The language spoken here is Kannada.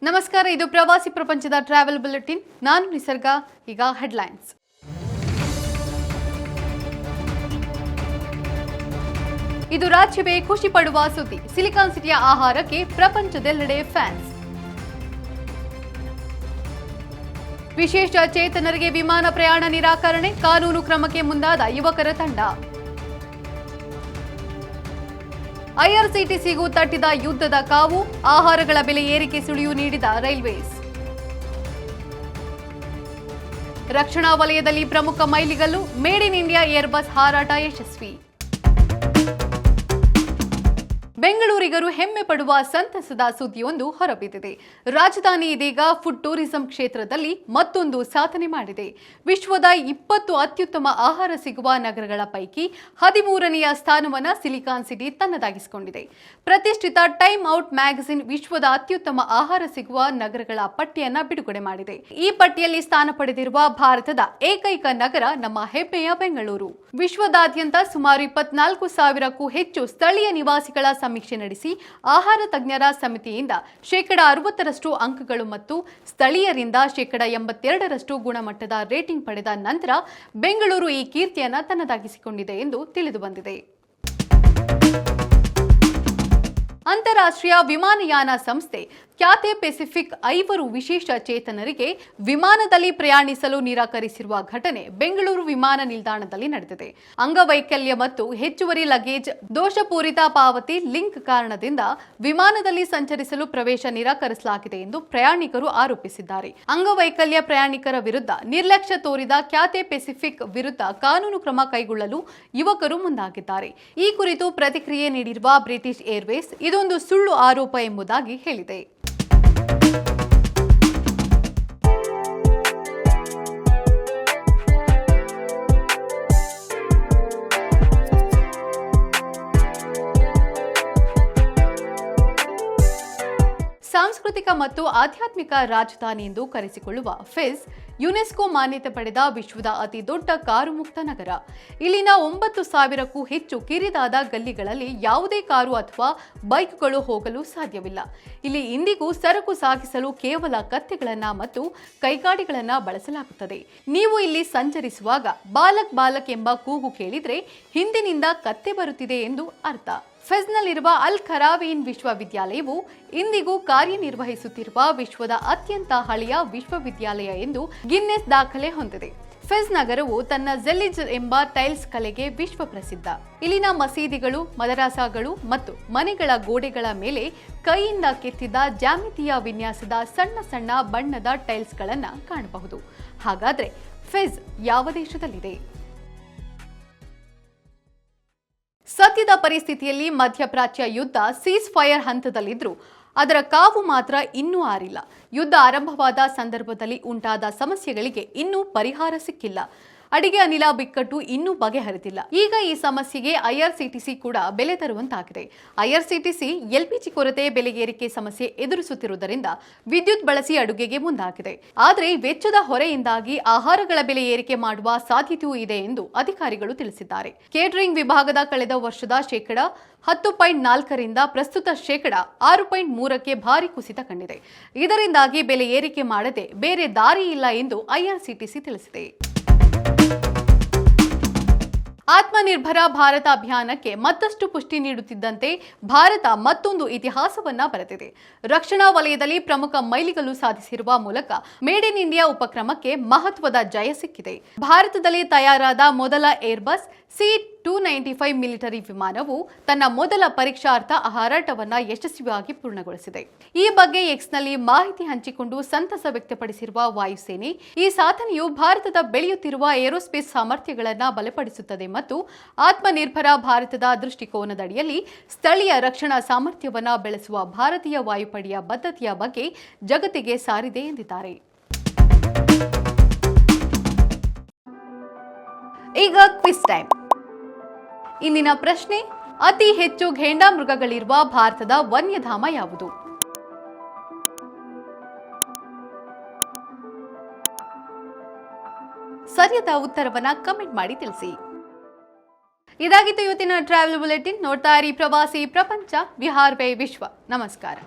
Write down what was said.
ನಮಸ್ಕಾರ, ಇದು ಪ್ರವಾಸಿ ಪ್ರಪಂಚದ ಟ್ರಾವೆಲ್ ಬುಲೆಟಿನ್. ನಾನು ನಿಸರ್ಗ. ಈಗ ಹೆಡ್ಲೈನ್ಸ್. ಇದು ರಾಜ್ಯವೇ ಖುಷಿ ಪಡುವ ಸುದ್ದಿ. ಸಿಲಿಕಾನ್ ಸಿಟಿಯ ಆಹಾರಕ್ಕೆ ಪ್ರಪಂಚದೆಲ್ಲೆಡೆ ಫ್ಯಾನ್ಸ್. ವಿಶೇಷ ಚೇತನರಿಗೆ ವಿಮಾನ ಪ್ರಯಾಣ ನಿರಾಕರಣೆ, ಕಾನೂನು ಕ್ರಮಕ್ಕೆ ಮುಂದಾದ ಯುವಕರ ತಂಡ. ಐಆರ್ಸಿಟಿಸಿಗೂ ತಟ್ಟಿದ ಯುದ್ಧದ ಕಾವು, ಆಹಾರಗಳ ಬೆಲೆ ಏರಿಕೆ ಸುಳಿವು ನೀಡಿದ ರೈಲ್ವೇಸ್. ರಕ್ಷಣಾ ವಲಯದಲ್ಲಿ ಪ್ರಮುಖ ಮೈಲಿಗಲ್ಲು, ಮೇಡ್ ಇನ್ ಇಂಡಿಯಾ ಏರ್ಬಸ್ ಹಾರಾಟ ಯಶಸ್ವಿ. ಬೆಂಗಳೂರಿಗರು ಹೆಮ್ಮೆ ಪಡುವ ಸಂತಸದ ಸುದ್ದಿಯೊಂದು ಹೊರಬಿದ್ದಿದೆ. ರಾಜಧಾನಿ ಇದೀಗ ಫುಡ್ ಟೂರಿಸಂ ಕ್ಷೇತ್ರದಲ್ಲಿ ಮತ್ತೊಂದು ಸಾಧನೆ ಮಾಡಿದೆ. ವಿಶ್ವದ 20 ಅತ್ಯುತ್ತಮ ಆಹಾರ ಸಿಗುವ ನಗರಗಳ ಪೈಕಿ 13ನೆಯ ಸ್ಥಾನವನ್ನು ಸಿಲಿಕಾನ್ ಸಿಟಿ ತನ್ನದಾಗಿಸಿಕೊಂಡಿದೆ. ಪ್ರತಿಷ್ಠಿತ ಟೈಮ್ ಔಟ್ ಮ್ಯಾಗಜಿನ್ ವಿಶ್ವದ ಅತ್ಯುತ್ತಮ ಆಹಾರ ಸಿಗುವ ನಗರಗಳ ಪಟ್ಟಿಯನ್ನ ಬಿಡುಗಡೆ ಮಾಡಿದೆ. ಈ ಪಟ್ಟಿಯಲ್ಲಿ ಸ್ಥಾನ ಪಡೆದಿರುವ ಭಾರತದ ಏಕೈಕ ನಗರ ನಮ್ಮ ಹೆಮ್ಮೆಯ ಬೆಂಗಳೂರು. ವಿಶ್ವದಾದ್ಯಂತ ಸುಮಾರು 24,000ಕ್ಕೂ ಹೆಚ್ಚು ಸ್ಥಳೀಯ ನಿವಾಸಿಗಳ ಸಮೀಕ್ಷೆ ನಡೆಸಿ ಆಹಾರ ತಜ್ಞರ ಸಮಿತಿಯಿಂದ ಶೇಕಡ 60ರಷ್ಟು ಅಂಕಗಳು ಮತ್ತು ಸ್ಥಳೀಯರಿಂದ ಶೇಕಡ 82ರಷ್ಟು ಗುಣಮಟ್ಟದ ರೇಟಿಂಗ್ ಪಡೆದ ನಂತರ ಬೆಂಗಳೂರು ಈ ಕೀರ್ತಿಯನ್ನು ತನ್ನದಾಗಿಸಿಕೊಂಡಿದೆ ಎಂದು ತಿಳಿದುಬಂದಿದೆ. ಅಂತಾರಾಷ್ಟ್ರೀಯ ವಿಮಾನಯಾನ ಸಂಸ್ಥೆ ಕ್ಯಾಥೆ ಪೆಸಿಫಿಕ್ 5 ವಿಶೇಷ ಚೇತನರಿಗೆ ವಿಮಾನದಲ್ಲಿ ಪ್ರಯಾಣಿಸಲು ನಿರಾಕರಿಸಿರುವ ಘಟನೆ ಬೆಂಗಳೂರು ವಿಮಾನ ನಿಲ್ದಾಣದಲ್ಲಿ ನಡೆದಿದೆ. ಅಂಗವೈಕಲ್ಯ ಮತ್ತು ಹೆಚ್ಚುವರಿ ಲಗೇಜ್ ದೋಷಪೂರಿತ ಪಾವತಿ ಲಿಂಕ್ ಕಾರಣದಿಂದ ವಿಮಾನದಲ್ಲಿ ಸಂಚರಿಸಲು ಪ್ರವೇಶ ನಿರಾಕರಿಸಲಾಗಿದೆ ಎಂದು ಪ್ರಯಾಣಿಕರು ಆರೋಪಿಸಿದ್ದಾರೆ. ಅಂಗವೈಕಲ್ಯ ಪ್ರಯಾಣಿಕರ ವಿರುದ್ಧ ನಿರ್ಲಕ್ಷ್ಯ ತೋರಿದ ಕ್ಯಾಥೆ ಪೆಸಿಫಿಕ್ ವಿರುದ್ಧ ಕಾನೂನು ಕ್ರಮ ಕೈಗೊಳ್ಳಲು ಯುವಕರು ಮುಂದಾಗಿದ್ದಾರೆ. ಈ ಕುರಿತು ಪ್ರತಿಕ್ರಿಯೆ ನೀಡಿರುವ ಬ್ರಿಟಿಷ್ ಏರ್ವೇಸ್ ಇದೊಂದು ಸುಳ್ಳು ಆರೋಪ ಎಂಬುದಾಗಿ ಹೇಳಿದೆ. ಸಾಂಸ್ಕೃತಿಕ ಮತ್ತು ಆಧ್ಯಾತ್ಮಿಕ ರಾಜಧಾನಿ ಎಂದು ಕರೆಸಿಕೊಳ್ಳುವ ಫೆಜ್ ಯುನೆಸ್ಕೋ ಮಾನ್ಯತೆ ಪಡೆದ ವಿಶ್ವದ ಅತಿ ದೊಡ್ಡ ಕಾರು ಮುಕ್ತ ನಗರ. ಇಲ್ಲಿನ 9,000ಕ್ಕೂ ಹೆಚ್ಚು ಕಿರಿದಾದ ಗಲ್ಲಿಗಳಲ್ಲಿ ಯಾವುದೇ ಕಾರು ಅಥವಾ ಬೈಕ್ಗಳು ಹೋಗಲು ಸಾಧ್ಯವಿಲ್ಲ. ಇಲ್ಲಿ ಇಂದಿಗೂ ಸರಕು ಸಾಗಿಸಲು ಕೇವಲ ಕತ್ತೆಗಳನ್ನು ಮತ್ತು ಕೈಗಾಡಿಗಳನ್ನು ಬಳಸಲಾಗುತ್ತದೆ. ನೀವು ಇಲ್ಲಿ ಸಂಚರಿಸುವಾಗ ಬಾಲಕ್ ಬಾಲಕ್ ಎಂಬ ಕೂಗು ಕೇಳಿದ್ರೆ ಹಿಂದಿನಿಂದ ಕತ್ತೆ ಬರುತ್ತಿದೆ ಎಂದು ಅರ್ಥ. ಫೆಜ್ನಲ್ಲಿರುವ ಅಲ್ ಖರಾವೀನ್ ವಿಶ್ವವಿದ್ಯಾಲಯವು ಇಂದಿಗೂ ಕಾರ್ಯನಿರ್ವಹಿಸುತ್ತಿರುವ ವಿಶ್ವದ ಅತ್ಯಂತ ಹಳೆಯ ವಿಶ್ವವಿದ್ಯಾಲಯ ಎಂದು ಗಿನ್ನೆಸ್ ದಾಖಲೆ ಹೊಂದಿದೆ. ಫೆಜ್ ನಗರವು ತನ್ನ ಝೆಲ್ಲಿಜ್ ಎಂಬ ಟೈಲ್ಸ್ ಕಲೆಗೆ ವಿಶ್ವ ಪ್ರಸಿದ್ಧ. ಇಲ್ಲಿನ ಮಸೀದಿಗಳು, ಮದರಸಾಗಳು ಮತ್ತು ಮನೆಗಳ ಗೋಡೆಗಳ ಮೇಲೆ ಕೈಯಿಂದ ಕೆತ್ತಿದ ಜ್ಯಾಮಿತೀಯ ವಿನ್ಯಾಸದ ಸಣ್ಣ ಸಣ್ಣ ಬಣ್ಣದ ಟೈಲ್ಸ್ಗಳನ್ನು ಕಾಣಬಹುದು. ಹಾಗಾದ್ರೆ ಫೆಜ್ ಯಾವ ದೇಶದಲ್ಲಿದೆ? ಸದ್ಯದ ಪರಿಸ್ಥಿತಿಯಲ್ಲಿ ಮಧ್ಯಪ್ರಾಚ್ಯ ಯುದ್ಧ ಸೀಸ್ ಫೈರ್ ಹಂತದಲ್ಲಿದ್ದರೂ ಅದರ ಕಾವು ಮಾತ್ರ ಇನ್ನೂ ಆರಿಲ್ಲ. ಯುದ್ಧ ಆರಂಭವಾದ ಸಂದರ್ಭದಲ್ಲಿ ಉಂಟಾದ ಸಮಸ್ಯೆಗಳಿಗೆ ಇನ್ನೂ ಪರಿಹಾರ ಸಿಕ್ಕಿಲ್ಲ. ಅಡಿಗೆ ಅನಿಲ ಬಿಕ್ಕಟ್ಟು ಇನ್ನೂ ಬಗೆಹರಿದಿಲ್ಲ. ಈಗ ಈ ಸಮಸ್ಯೆಗೆ ಐಆರ್ಸಿಟಿಸಿ ಕೂಡ ಬೆಲೆ ತರುವಂತಾಗಿದೆ. ಐಆರ್ಸಿಟಿಸಿ ಎಲ್ಪಿಜಿ ಕೊರತೆ, ಬೆಲೆ ಏರಿಕೆ ಸಮಸ್ಯೆ ಎದುರಿಸುತ್ತಿರುವುದರಿಂದ ವಿದ್ಯುತ್ ಬಳಸಿ ಅಡುಗೆಗೆ ಮುಂದಾಗಿದೆ. ಆದರೆ ವೆಚ್ಚದ ಹೊರೆಯಿಂದಾಗಿ ಆಹಾರಗಳ ಬೆಲೆ ಏರಿಕೆ ಮಾಡುವ ಸಾಧ್ಯತೆಯೂ ಇದೆ ಎಂದು ಅಧಿಕಾರಿಗಳು ತಿಳಿಸಿದ್ದಾರೆ. ಕೇಟರಿಂಗ್ ವಿಭಾಗದ ಕಳೆದ ವರ್ಷದ ಶೇಕಡ 10.4ರಿಂದ ಪ್ರಸ್ತುತ ಶೇಕಡ 6.3ಕ್ಕೆ ಭಾರಿ ಕುಸಿತ ಕಂಡಿದೆ. ಇದರಿಂದಾಗಿ ಬೆಲೆ ಏರಿಕೆ ಮಾಡದೆ ಬೇರೆ ದಾರಿ ಇಲ್ಲ ಎಂದು ಐಆರ್ಸಿಟಿಸಿ ತಿಳಿಸಿದೆ. ಆತ್ಮನಿರ್ಭರ ಭಾರತ ಅಭಿಯಾನಕ್ಕೆ ಮತ್ತಷ್ಟು ಪುಷ್ಟಿ ನೀಡುತ್ತಿದ್ದಂತೆ ಭಾರತ ಮತ್ತೊಂದು ಇತಿಹಾಸವನ್ನ ಬರೆದಿದೆ. ರಕ್ಷಣಾ ವಲಯದಲ್ಲಿ ಪ್ರಮುಖ ಮೈಲಿಗಲ್ಲು ಸಾಧಿಸಿರುವ ಮೂಲಕ ಮೇಡ್ ಇನ್ ಇಂಡಿಯಾ ಉಪಕ್ರಮಕ್ಕೆ ಮಹತ್ವದ ಜಯ ಸಿಕ್ಕಿದೆ. ಭಾರತದಲ್ಲಿ ತಯಾರಾದ ಮೊದಲ ಏರ್ಬಸ್ C-295 ಮಿಲಿಟರಿ ವಿಮಾನವು ತನ್ನ ಮೊದಲ ಪರೀಕ್ಷಾರ್ಥ ಹಾರಾಟವನ್ನು ಯಶಸ್ವಿಯಾಗಿ ಪೂರ್ಣಗೊಳಿಸಿದೆ. ಈ ಬಗ್ಗೆ ಎಕ್ಸ್ನಲ್ಲಿ ಮಾಹಿತಿ ಹಂಚಿಕೊಂಡು ಸಂತಸ ವ್ಯಕ್ತಪಡಿಸಿರುವ ವಾಯುಸೇನೆ, ಈ ಸಾಧನೆಯು ಭಾರತದ ಬೆಳೆಯುತ್ತಿರುವ ಏರೋಸ್ಪೇಸ್ ಸಾಮರ್ಥ್ಯಗಳನ್ನು ಬಲಪಡಿಸುತ್ತದೆ ಮತ್ತು ಆತ್ಮನಿರ್ಭರ ಭಾರತದ ದೃಷ್ಟಿಕೋನದಡಿಯಲ್ಲಿ ಸ್ಥಳೀಯ ರಕ್ಷಣಾ ಸಾಮರ್ಥ್ಯವನ್ನು ಬೆಳೆಸುವ ಭಾರತೀಯ ವಾಯುಪಡೆಯ ಬದ್ಧತೆಯ ಬಗ್ಗೆ ಜಗತ್ತಿಗೆ ಸಾರಿದೆ ಎಂದಿದ್ದಾರೆ. ಈಗ ಕ್ವಿಜ್ ಟೈಮ್. ಇಂದಿನ ಪ್ರಶ್ನೆ: ಅತಿ ಹೆಚ್ಚು ಘೇಂಡಾಮೃಗಗಳಿರುವ ಭಾರತದ ವನ್ಯಧಾಮ ಯಾವುದು? ಸರಿಯಾದ ಉತ್ತರವನ್ನ ಕಮೆಂಟ್ ಮಾಡಿ ತಿಳಿಸಿ. ಇದಾಗಿತ್ತು ಇವತ್ತಿನ ಟ್ರಾವೆಲ್ ಬುಲೆಟಿನ್. ನೋಡ್ತಾ ಇರಿ ಪ್ರವಾಸಿ ಪ್ರಪಂಚ, ವಿಹಾರ್ ವೇ ವಿಶ್ವ. ನಮಸ್ಕಾರ.